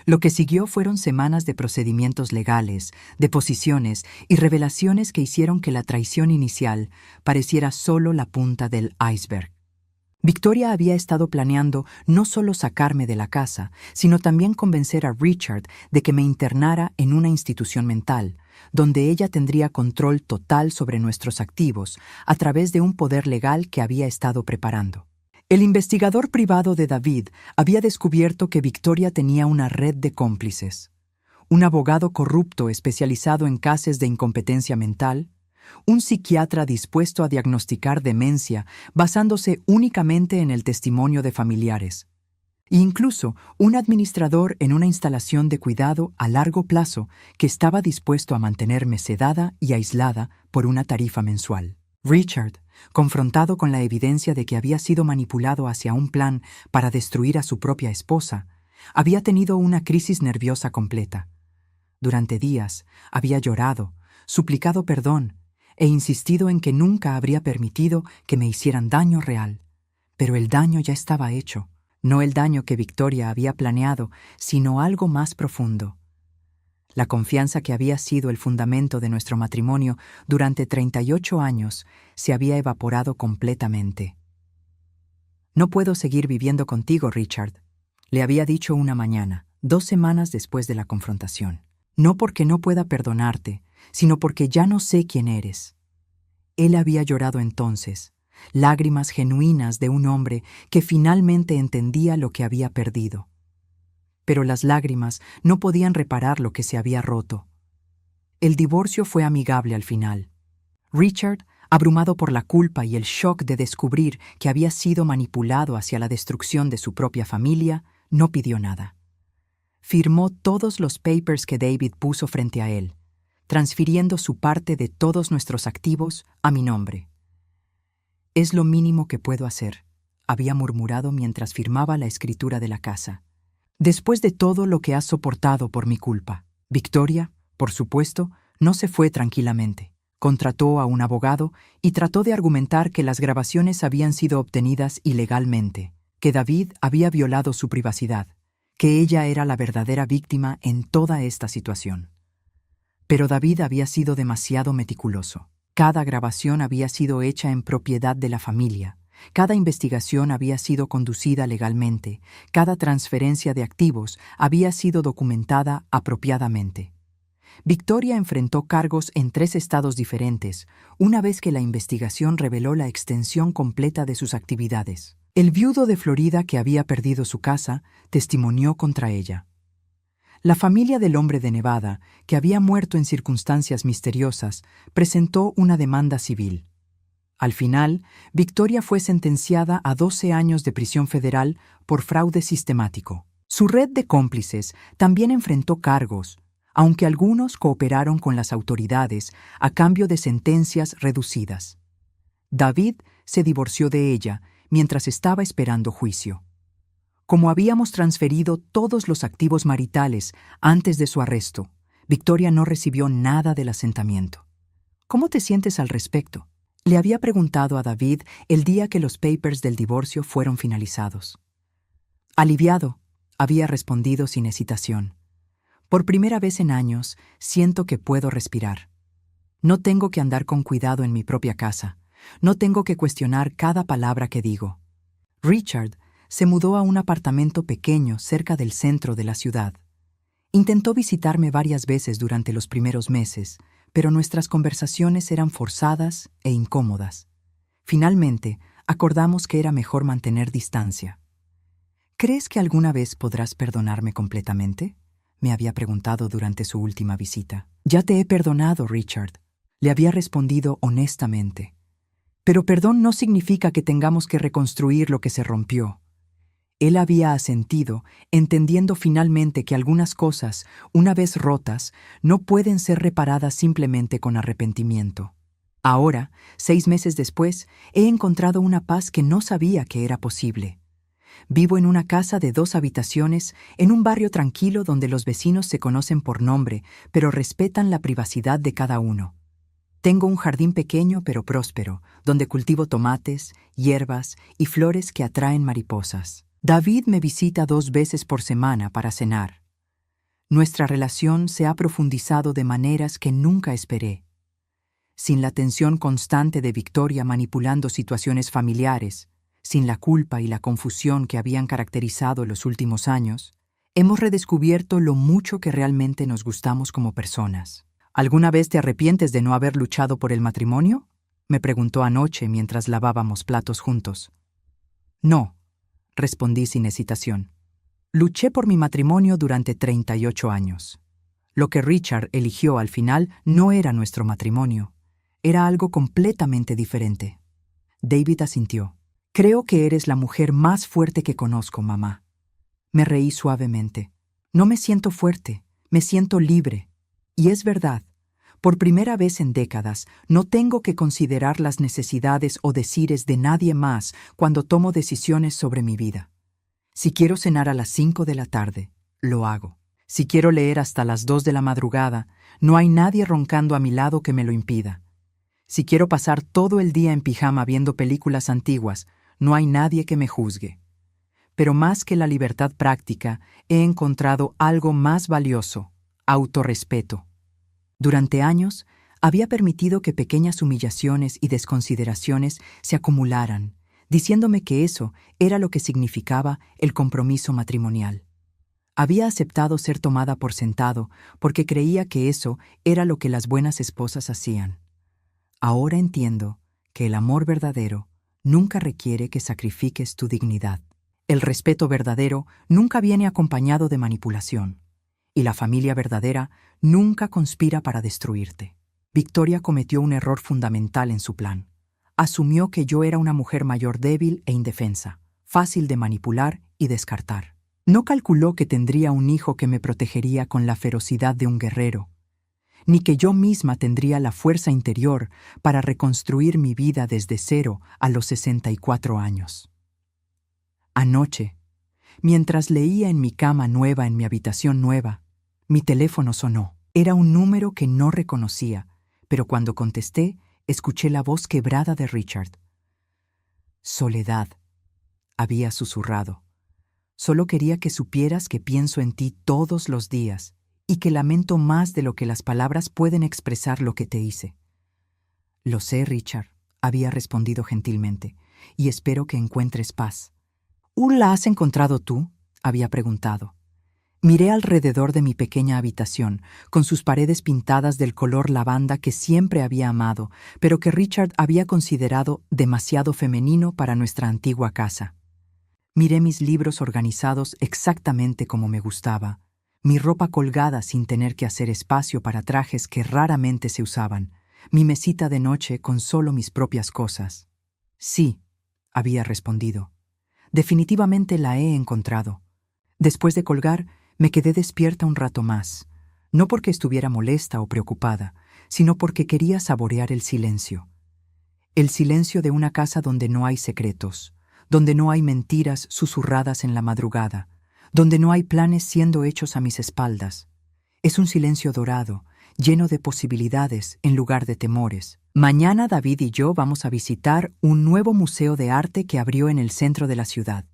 Lo que siguió fueron semanas de procedimientos legales, deposiciones y revelaciones que hicieron que la traición inicial pareciera solo la punta del iceberg. Victoria había estado planeando no solo sacarme de la casa, sino también convencer a Richard de que me internara en una institución mental, donde ella tendría control total sobre nuestros activos a través de un poder legal que había estado preparando. El investigador privado de David había descubierto que Victoria tenía una red de cómplices. Un abogado corrupto especializado en casos de incompetencia mental, un psiquiatra dispuesto a diagnosticar demencia basándose únicamente en el testimonio de familiares, e incluso un administrador en una instalación de cuidado a largo plazo que estaba dispuesto a mantenerme sedada y aislada por una tarifa mensual. Richard, confrontado con la evidencia de que había sido manipulado hacia un plan para destruir a su propia esposa, había tenido una crisis nerviosa completa. Durante días había llorado, suplicado perdón e insistido en que nunca habría permitido que me hicieran daño real. Pero el daño ya estaba hecho, no el daño que Victoria había planeado, sino algo más profundo. La confianza que había sido el fundamento de nuestro matrimonio durante 38 años se había evaporado completamente. «No puedo seguir viviendo contigo, Richard», le había dicho una mañana, 2 semanas después de la confrontación. «No porque no pueda perdonarte, sino porque ya no sé quién eres». Él había llorado entonces, lágrimas genuinas de un hombre que finalmente entendía lo que había perdido. Pero las lágrimas no podían reparar lo que se había roto. El divorcio fue amigable al final. Richard, abrumado por la culpa y el shock de descubrir que había sido manipulado hacia la destrucción de su propia familia, no pidió nada. Firmó todos los papers que David puso frente a él, transfiriendo su parte de todos nuestros activos a mi nombre. «Es lo mínimo que puedo hacer», había murmurado mientras firmaba la escritura de la casa. «Después de todo lo que has soportado por mi culpa». Victoria, por supuesto, no se fue tranquilamente. Contrató a un abogado y trató de argumentar que las grabaciones habían sido obtenidas ilegalmente, que David había violado su privacidad, que ella era la verdadera víctima en toda esta situación. Pero David había sido demasiado meticuloso. Cada grabación había sido hecha en propiedad de la familia. Cada investigación había sido conducida legalmente, cada transferencia de activos había sido documentada apropiadamente. Victoria enfrentó cargos en 3 estados diferentes, una vez que la investigación reveló la extensión completa de sus actividades. El viudo de Florida, que había perdido su casa, testimonió contra ella. La familia del hombre de Nevada, que había muerto en circunstancias misteriosas, presentó una demanda civil. Al final, Victoria fue sentenciada a 12 años de prisión federal por fraude sistemático. Su red de cómplices también enfrentó cargos, aunque algunos cooperaron con las autoridades a cambio de sentencias reducidas. David se divorció de ella mientras estaba esperando juicio. Como habíamos transferido todos los activos maritales antes de su arresto, Victoria no recibió nada del asentamiento. ¿Cómo te sientes al respecto?, le había preguntado a David el día que los papers del divorcio fueron finalizados. Aliviado, había respondido sin hesitación. Por primera vez en años, siento que puedo respirar. No tengo que andar con cuidado en mi propia casa. No tengo que cuestionar cada palabra que digo. Richard se mudó a un apartamento pequeño cerca del centro de la ciudad. Intentó visitarme varias veces durante los primeros meses, pero nuestras conversaciones eran forzadas e incómodas. Finalmente, acordamos que era mejor mantener distancia. ¿Crees que alguna vez podrás perdonarme completamente?, me había preguntado durante su última visita. Ya te he perdonado, Richard, le había respondido honestamente. Pero perdón no significa que tengamos que reconstruir lo que se rompió. Él había asentido, entendiendo finalmente que algunas cosas, una vez rotas, no pueden ser reparadas simplemente con arrepentimiento. Ahora, 6 meses después, he encontrado una paz que no sabía que era posible. Vivo en una casa de 2 habitaciones, en un barrio tranquilo donde los vecinos se conocen por nombre, pero respetan la privacidad de cada uno. Tengo un jardín pequeño pero próspero, donde cultivo tomates, hierbas y flores que atraen mariposas. David me visita 2 veces por semana para cenar. Nuestra relación se ha profundizado de maneras que nunca esperé. Sin la tensión constante de Victoria manipulando situaciones familiares, sin la culpa y la confusión que habían caracterizado los últimos años, hemos redescubierto lo mucho que realmente nos gustamos como personas. ¿Alguna vez te arrepientes de no haber luchado por el matrimonio?, me preguntó anoche mientras lavábamos platos juntos. No, respondí sin hesitación. Luché por mi matrimonio durante 38 años. Lo que Richard eligió al final no era nuestro matrimonio. Era algo completamente diferente. David asintió. Creo que eres la mujer más fuerte que conozco, mamá. Me reí suavemente. No me siento fuerte, me siento libre. Y es verdad. Por primera vez en décadas, no tengo que considerar las necesidades o desires de nadie más cuando tomo decisiones sobre mi vida. Si quiero cenar a las 5 de la tarde, lo hago. Si quiero leer hasta las 2 de la madrugada, no hay nadie roncando a mi lado que me lo impida. Si quiero pasar todo el día en pijama viendo películas antiguas, no hay nadie que me juzgue. Pero más que la libertad práctica, he encontrado algo más valioso: autorrespeto. Durante años, había permitido que pequeñas humillaciones y desconsideraciones se acumularan, diciéndome que eso era lo que significaba el compromiso matrimonial. Había aceptado ser tomada por sentado porque creía que eso era lo que las buenas esposas hacían. Ahora entiendo que el amor verdadero nunca requiere que sacrifiques tu dignidad. El respeto verdadero nunca viene acompañado de manipulación. Y la familia verdadera nunca conspira para destruirte. Victoria cometió un error fundamental en su plan. Asumió que yo era una mujer mayor débil e indefensa, fácil de manipular y descartar. No calculó que tendría un hijo que me protegería con la ferocidad de un guerrero, ni que yo misma tendría la fuerza interior para reconstruir mi vida desde cero a los 64 años. Anoche, mientras leía en mi cama nueva en mi habitación nueva, mi teléfono sonó. Era un número que no reconocía, pero cuando contesté, escuché la voz quebrada de Richard. Soledad, había susurrado. Solo quería que supieras que pienso en ti todos los días y que lamento más de lo que las palabras pueden expresar lo que te hice. Lo sé, Richard, había respondido gentilmente, y espero que encuentres paz. ¿La has encontrado tú?, había preguntado. Miré alrededor de mi pequeña habitación, con sus paredes pintadas del color lavanda que siempre había amado, pero que Richard había considerado demasiado femenino para nuestra antigua casa. Miré mis libros organizados exactamente como me gustaba, mi ropa colgada sin tener que hacer espacio para trajes que raramente se usaban, mi mesita de noche con solo mis propias cosas. Sí, había respondido. Definitivamente la he encontrado. Después de colgar, me quedé despierta un rato más, no porque estuviera molesta o preocupada, sino porque quería saborear el silencio. El silencio de una casa donde no hay secretos, donde no hay mentiras susurradas en la madrugada, donde no hay planes siendo hechos a mis espaldas. Es un silencio dorado, lleno de posibilidades en lugar de temores. Mañana David y yo vamos a visitar un nuevo museo de arte que abrió en el centro de la ciudad.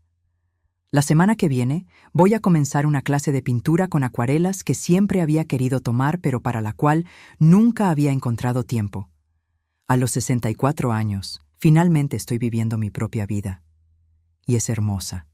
La semana que viene voy a comenzar una clase de pintura con acuarelas que siempre había querido tomar pero para la cual nunca había encontrado tiempo. A los 64 años, finalmente estoy viviendo mi propia vida. Y es hermosa.